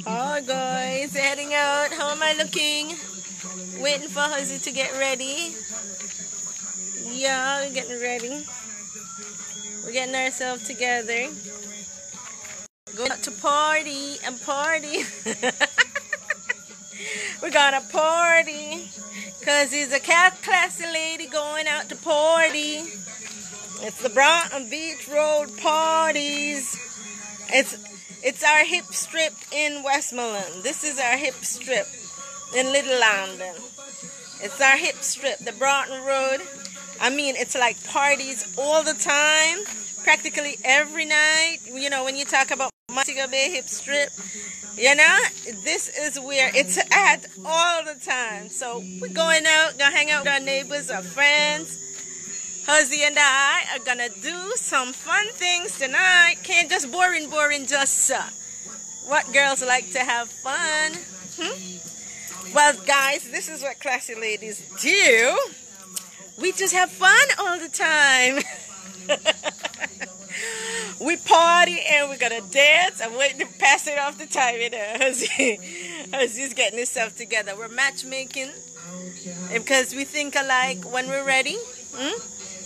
Oh guys, heading out. How am I looking? Waiting for Huzzy to get ready. Yeah, we're getting ready. We're getting ourselves together. Going out to party and party. We're gonna party. Cause he's a classy lady going out to party. It's the Bronx Beach Road parties. It's our hip strip in Westmoreland. This is our hip strip in Little London. It's our hip strip, the Broughton Road. I mean, it's like parties all the time, practically every night. You know, when you talk about Montego Bay hip strip, you know, this is where it's at all the time. So we're going out, gonna hang out with our neighbors, our friends. Huzzy and I are gonna do some fun things tonight. Can't just boring, just what girls like to have fun. Well, guys, this is what classy ladies do. We just have fun all the time. We party and we're gonna dance. I'm waiting to pass it off the time, you know. Huzzy's getting himself together. We're matchmaking because we think alike when we're ready.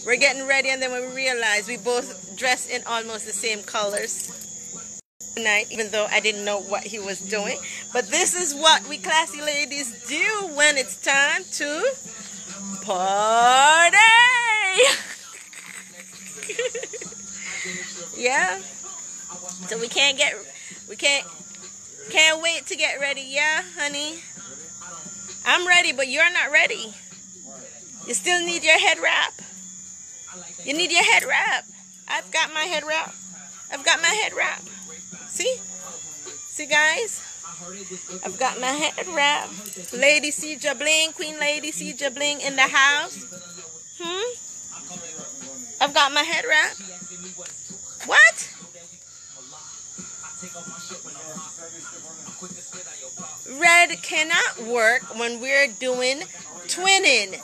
We're getting ready, and then when we realize we both dress in almost the same colors tonight, even though I didn't know what he was doing. But this is what we classy ladies do when it's time to party. Yeah. So we can't wait to get ready. Yeah, honey. I'm ready, but you're not ready. You still need your head wrap. You need your head wrap. I've got my head wrap. I've got my head wrap. See? See, guys? I've got my head wrap. Lady Cedra Bling, Queen Lady Cedra Bling in the house. I've got my head wrap. What? Red cannot work when we're doing twinning.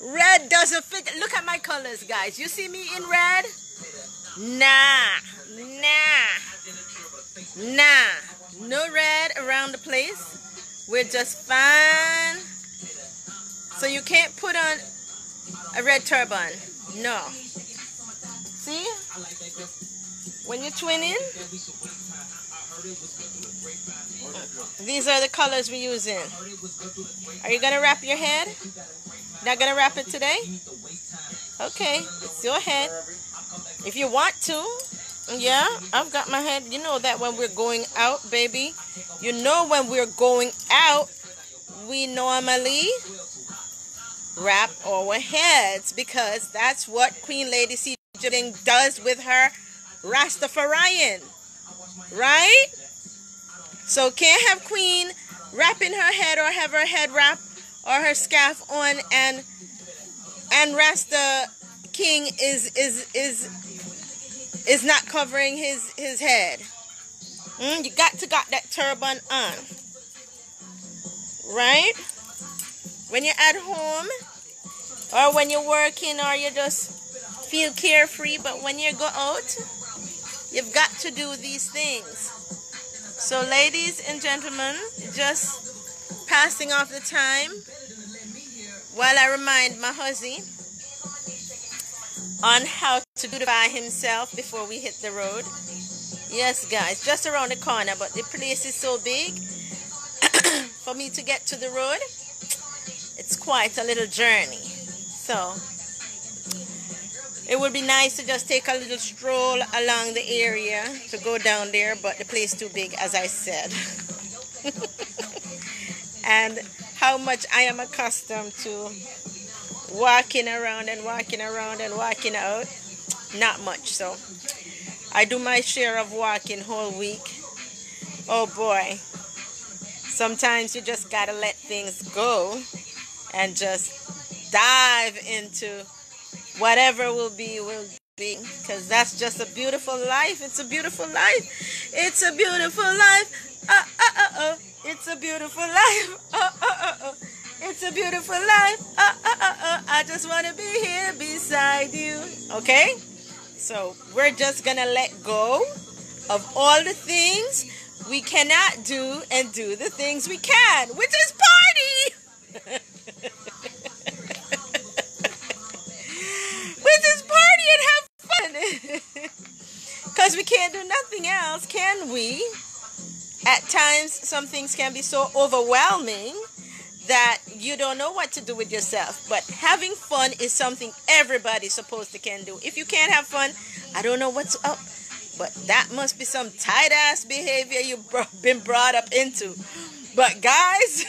Red doesn't fit. Look at my colors, guys. You see me in red? Nah. No red around the place. We're just fine. So you can't put on a red turban. No. See? When you're twinning, these are the colors we're using. Are you going to wrap your head? Not going to wrap it today? Okay, it's your head. If you want to, yeah, I've got my head. You know that when we're going out, baby. You know when we're going out, we normally wrap our heads because that's what Queen Lady Cedra does with her Rastafarian. Right? So can't have Queen wrapping her head or have her head wrap or her scarf on and Rasta King is not covering his head. You got that turban on. Right? When you're at home or when you're working or you just feel carefree, but when you go out, you've got to do these things. So ladies and gentlemen, just passing off the time while I remind my huzzy on how to beautify himself before we hit the road. Yes, guys, just around the corner, but the place is so big for me to get to the road. It's quite a little journey. So it would be nice to just take a little stroll along the area to go down there, but the place is too big, as I said. And how much I am accustomed to walking around and walking out, not much. So I do my share of walking whole week. Oh boy. Sometimes you just gotta let things go and just dive into whatever will be, because that's just a beautiful life. It's a beautiful life. It's a beautiful life. It's a beautiful life. It's a beautiful life. I just want to be here beside you. Okay? So we're just gonna let go of all the things we cannot do and do the things we can, which is party. Which is party and have fun. Because we can't do nothing else, can we? At times, some things can be so overwhelming that you don't know what to do with yourself. But having fun is something everybody's supposed to can do. If you can't have fun, I don't know what's up. But that must be some tight-ass behavior you've been brought up into. But guys,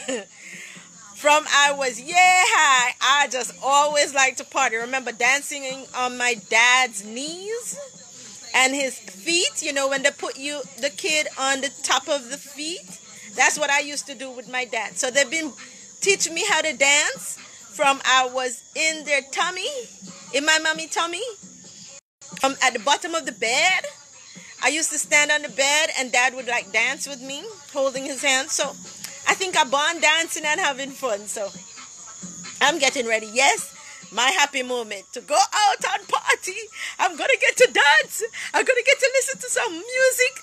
from I was high, I just always liked to party. Remember dancing on my dad's knees and his feet, you know, when they put the kid on the top of the feet. That's what I used to do with my dad. So they've been teaching me how to dance from I was in their tummy, in my mommy tummy, at the bottom of the bed. I used to stand on the bed and dad would like dance with me, holding his hand. So I think I born dancing and having fun. So I'm getting ready. Yes, my happy moment to go out and party. I'm going to get to dance. I'm going to get to listen to some music.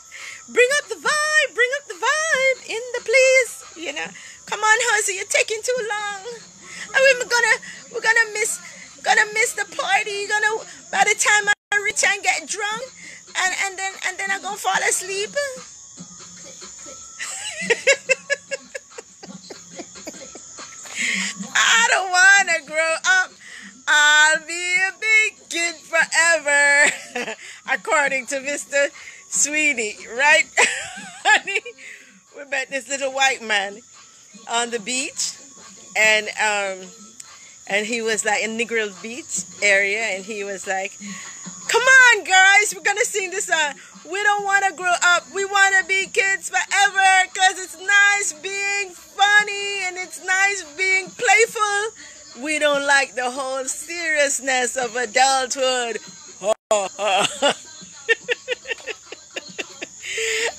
Bring up the vibe. Bring up the vibe in the place. You know, come on, huzzy, you're taking too long. And we're gonna miss the party. By the time I reach and get drunk, and then I'm gonna fall asleep. I don't wanna grow up. I'll be a big kid forever, according to Mr. Sweetie, right? Honey, we met this little white man on the beach, and he was like in Negril Beach area, and he was like, "Come on, guys, we're gonna sing this song. We don't want to grow up. We want to be kids forever, because it's nice being funny and it's nice being playful. We don't like the whole seriousness of adulthood."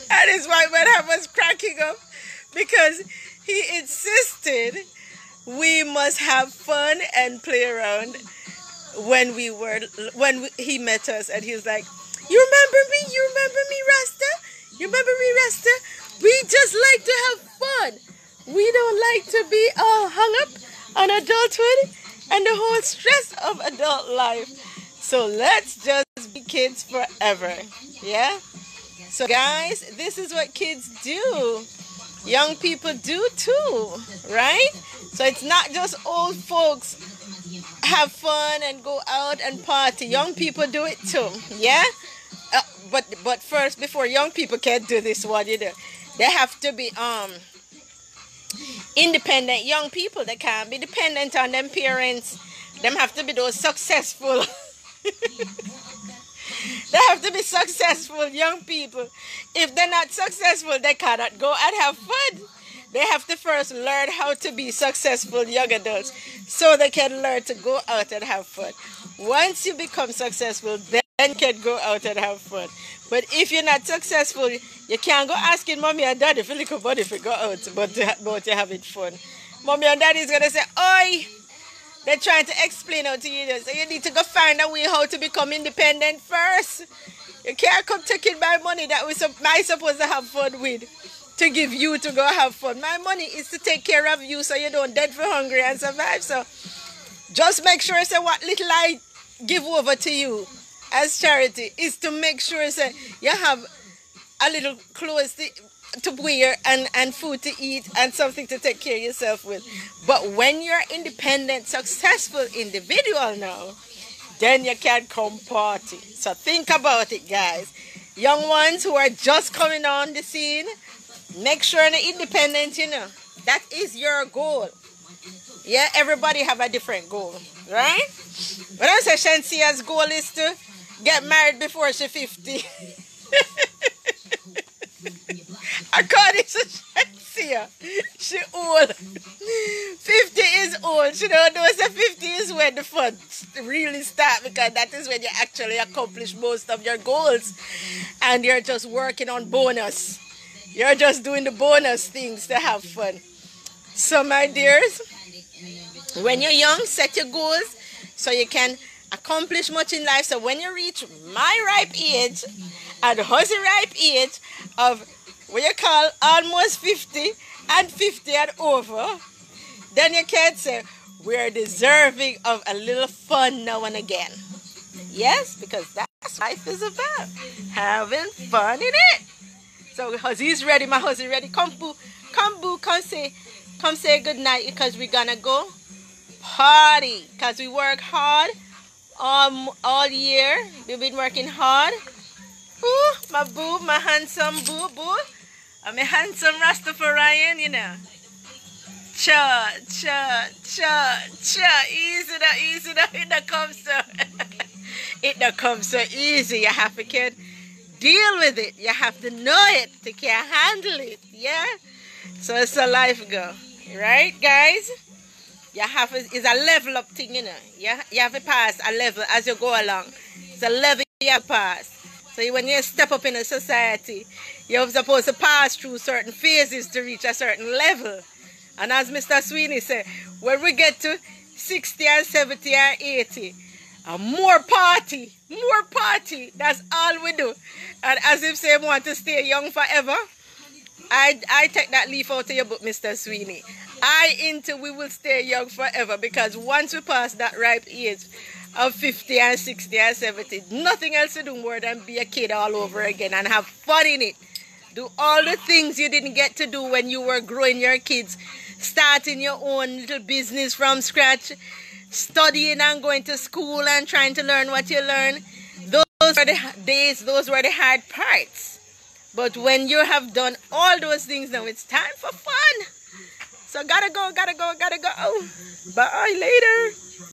And his white man was cracking up because he insisted we must have fun and play around when he met us. And he was like, "You remember me? You remember me, Rasta? You remember me, Rasta? We just like to have fun. We don't like to be all hung up on adulthood and the whole stress of adult life. So let's just be kids forever." Yeah? So guys, this is what kids do. Young people do too, right? So it's not just old folks have fun and go out and party. Young people do it too, yeah? But first, before young people can do this, what you do? They have to be independent young people. They can't be dependent on them parents. Them have to be those successful. They have to be successful young people. If they're not successful, they cannot go and have fun. They have to first learn how to be successful young adults so they can learn to go out and have fun. Once you become successful, then you can go out and have fun. But if you're not successful, you can't go asking mommy and daddy for little money if you go out, but you're having fun. Mommy and daddy is going to say, "Oi, they're trying to explain out to you. So you need to go find a way how to become independent first. You can't come taking my money that I'm supposed to have fun with to give you to go have fun. My money is to take care of you so you don't dead for hungry and survive. So just make sure, say, what little I give over to you as charity is to make sure, say, you have a little clothes to wear and food to eat and something to take care of yourself with. But when you're independent, successful individual now, then you can come party. So think about it, guys. Young ones who are just coming on the scene, make sure you're independent, you know. That is your goal. Yeah, everybody have a different goal, right? But I say Shansia's goal is to get married before she's 50. According to Shansia, she old. 50 is old. She don't know that 50 is when the fun really start, because that is when you actually accomplish most of your goals. And you're just working on bonus. You're just doing the bonus things to have fun. So my dears, when you're young, set your goals so you can accomplish much in life. So when you reach my ripe age and huzzy ripe age of what you call almost 50 and 50 and over, then you can say we're deserving of a little fun now and again. Yes, because that's what life is about. Having fun in it. So huzzy's ready, my huzzy ready. Come boo, come say good night because we're gonna go party. Because we work hard all year. We've been working hard. Ooh, my boo, my handsome boo boo. I'm a handsome Rastafarian, you know. Cha, cha, cha, cha. Easy now, it don't come so. It don't come so easy. You have to can deal with it. You have to know it. You can handle it. Yeah? So it's a life go. Right, guys? You have to, it's a level up thing, you know. You have to pass a level as you go along. It's a level you have to pass. So when you step up in a society, you're supposed to pass through certain phases to reach a certain level. And as Mr. Sweeney said, when we get to 60 and 70 and 80, more party. That's all we do. And as if say want to stay young forever, I take that leaf out of your book, Mr. Sweeney. We will stay young forever because once we pass that ripe age of 50 and 60 and 70, nothing else to do more than be a kid all over again and have fun in it. Do all the things you didn't get to do when you were growing your kids, starting your own little business from scratch, studying and going to school and trying to learn what you learn. Those were the days, those were the hard parts. But when you have done all those things now, it's time for fun. So gotta go. Bye later.